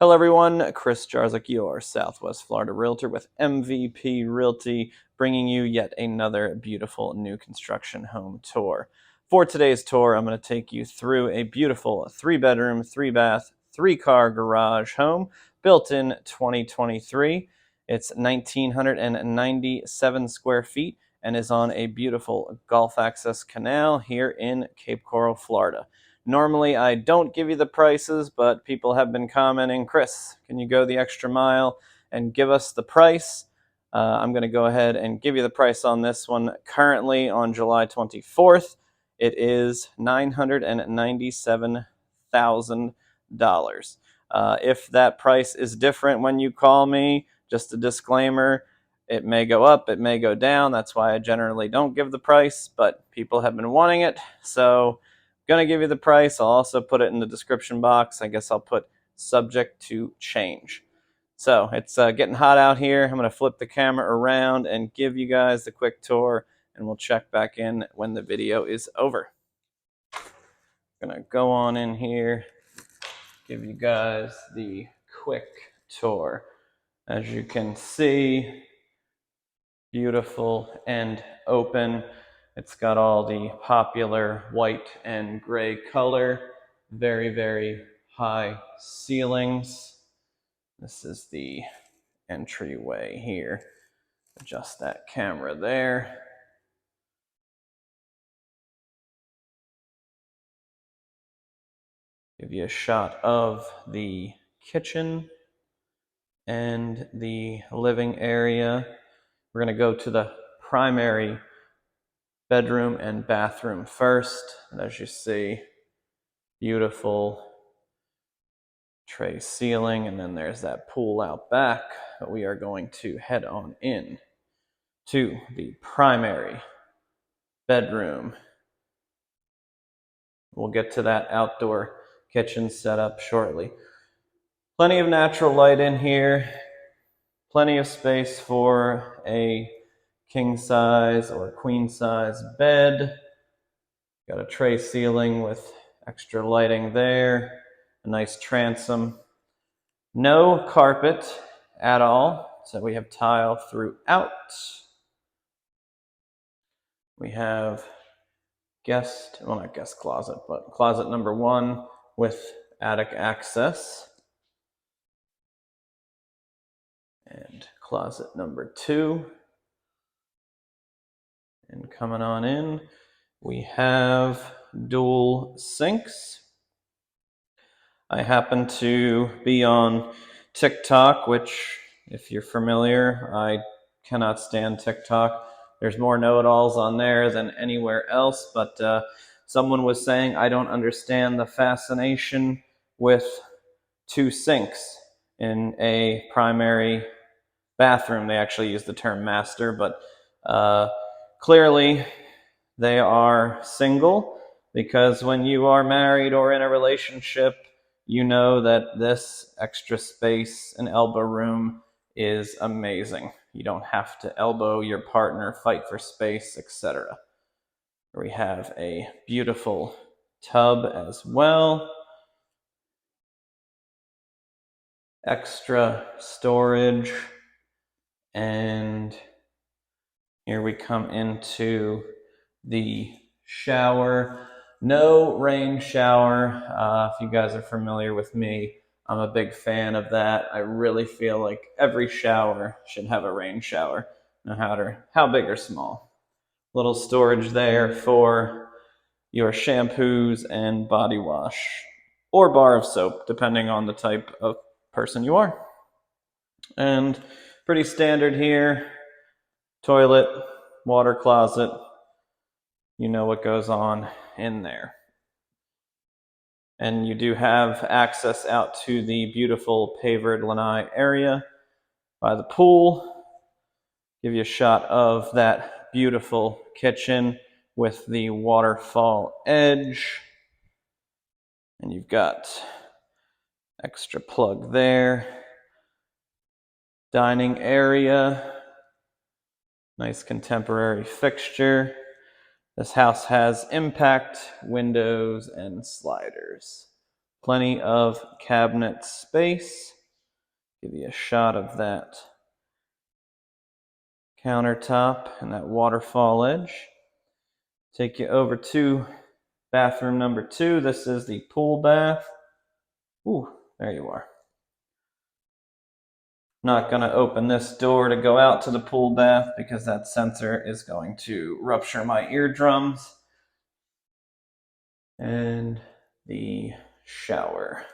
Hello everyone, Chris Jarzik, your Southwest Florida Realtor with MVP Realty, bringing you yet another beautiful new construction home tour. For today's tour, I'm going to take you through a beautiful 3-bedroom, 3-bath, 3-car garage home built in 2023. It's 1,997 square feet and is on a beautiful Gulf access canal here in Cape Coral, Florida. Normally, I don't give you the prices, but people have been commenting, Chris, can you go the extra mile and give us the price? I'm going to go ahead and give you the price on this one. Currently, on July 24th, it is $997,000. If that price is different when you call me, just a disclaimer, it may go up, it may go down. That's why I generally don't give the price, but people have been wanting it, so going to give you the price. I'll also put it in the description box. I guess I'll put subject to change. So it's getting hot out here. I'm going to flip the camera around and give you guys the quick tour, and we'll check back in when the video is over. I'm going to go on in here, give you guys the quick tour. As you can see, beautiful and open. It's got all the popular white and gray color. Very, very high ceilings. This is the entryway here. Adjust that camera there. Give you a shot of the kitchen and the living area. We're going to go to the primary bedroom and bathroom first. And as you see, beautiful tray ceiling, and then there's that pool out back. But we are going to head on in to the primary bedroom. We'll get to that outdoor kitchen setup shortly. Plenty of natural light in here. Plenty of space for a king size or queen size bed. Got a tray ceiling with extra lighting there. A nice transom. No carpet at all, so we have tile throughout. We have not guest closet, but closet number 1 with attic access. And closet number 2. And coming on in, we have dual sinks. I happen to be on TikTok, which, if you're familiar, I cannot stand TikTok. There's more know-it-alls on there than anywhere else, but someone was saying, I don't understand the fascination with 2 sinks in a primary bathroom. They actually use the term master, but clearly they are single, because when you are married or in a relationship, you know that this extra space and elbow room is amazing. You don't have to elbow your partner, fight for space, etc. We have a beautiful tub as well. Extra storage. And here we come into the shower. No rain shower. If you guys are familiar with me, I'm a big fan of that. I really feel like every shower should have a rain shower, no matter how big or small. Little storage there for your shampoos and body wash, or bar of soap, depending on the type of person you are. And pretty standard here. Toilet, water closet. You know what goes on in there. And you do have access out to the beautiful pavered lanai area by the pool. Give you a shot of that beautiful kitchen with the waterfall edge. And you've got extra plug there. Dining area. Nice contemporary fixture. This house has impact windows and sliders. Plenty of cabinet space. Give you a shot of that countertop and that waterfall edge. Take you over to bathroom number 2. This is the pool bath. Ooh, there you are. Not going to open this door to go out to the pool bath because that sensor is going to rupture my eardrums. And the shower.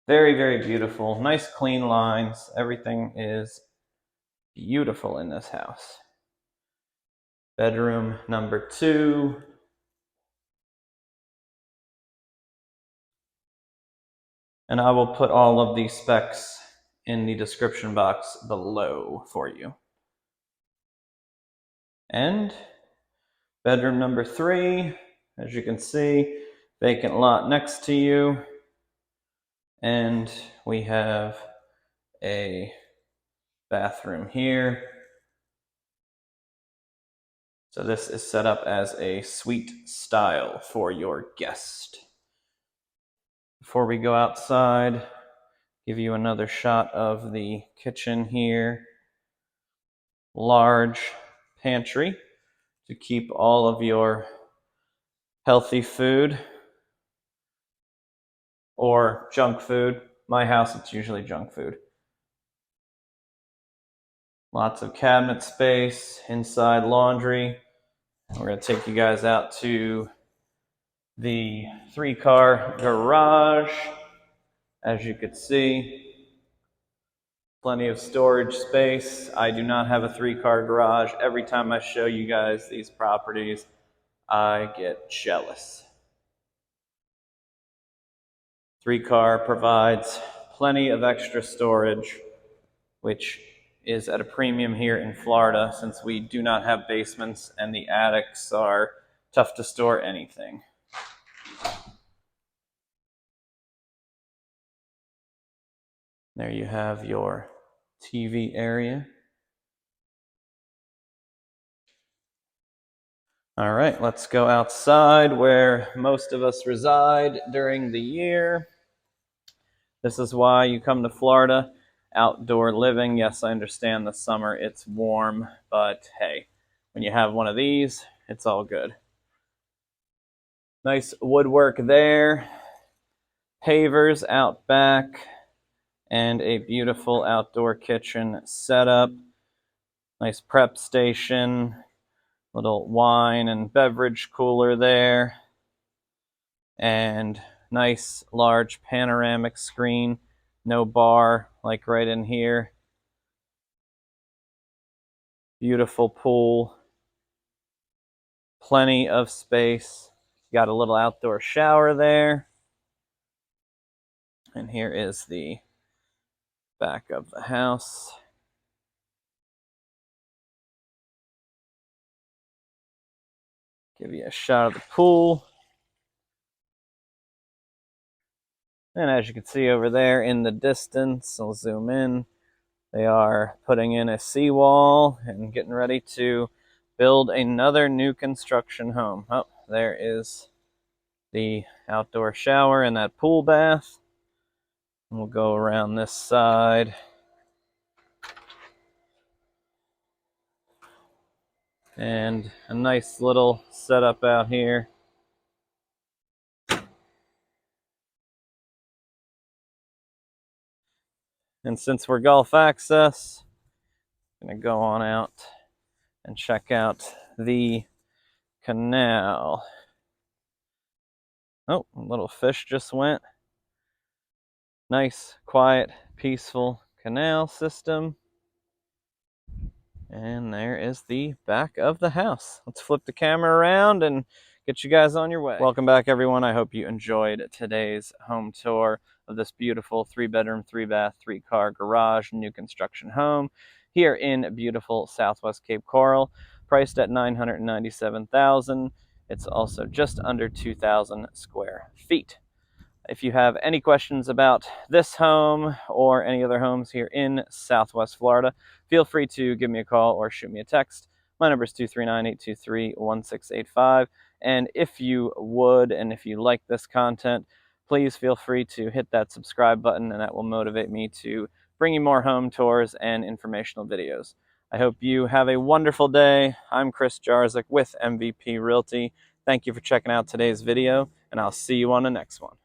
Very, very beautiful. Nice clean lines. Everything is beautiful in this house. Bedroom number 2. And I will put all of the specs in the description box below for you. And bedroom number 3, as you can see, vacant lot next to you. And we have a bathroom here. So this is set up as a suite style for your guest. Before we go outside, give you another shot of the kitchen here. Large pantry to keep all of your healthy food or junk food. My house, it's usually junk food. Lots of cabinet space, inside laundry. We're going to take you guys out to the 3-car garage. As you could see, plenty of storage space. I do not have a 3-car garage. Every time I show you guys these properties, I get jealous. 3-car provides plenty of extra storage, which is at a premium here in Florida since we do not have basements and the attics are tough to store anything. There you have your TV area. All right, let's go outside where most of us reside during the year. This is why you come to Florida. Outdoor living. Yes, I understand the summer it's warm, but hey, when you have one of these, it's all good. Nice woodwork there. Pavers out back. And a beautiful outdoor kitchen setup. Nice prep station. Little wine and beverage cooler there. And nice large panoramic screen. No bar like right in here. Beautiful pool. Plenty of space. Got a little outdoor shower there. And here is the back of the house. Give you a shot of the pool. And as you can see over there in the distance, I'll zoom in, they are putting in a seawall and getting ready to build another new construction home. Oh, there is the outdoor shower and that pool bath. And we'll go around this side. And a nice little setup out here. And since we're golf access, I'm going to go on out and check out the canal. Oh, a little fish just went. Nice, quiet, peaceful canal system. And there is the back of the house. Let's flip the camera around and get you guys on your way. Welcome back, everyone. I hope you enjoyed today's home tour of this beautiful 3-bedroom, 3-bath, 3-car garage new construction home here in beautiful Southwest Cape Coral, priced at $997,000. It's also just under 2,000 square feet. If you have any questions about this home or any other homes here in Southwest Florida, feel free to give me a call or shoot me a text. My number is 239-823-1685. And if you would, and if you like this content, please feel free to hit that subscribe button, and that will motivate me to bring you more home tours and informational videos. I hope you have a wonderful day. I'm Chris Jarzik with MVP Realty. Thank you for checking out today's video, and I'll see you on the next one.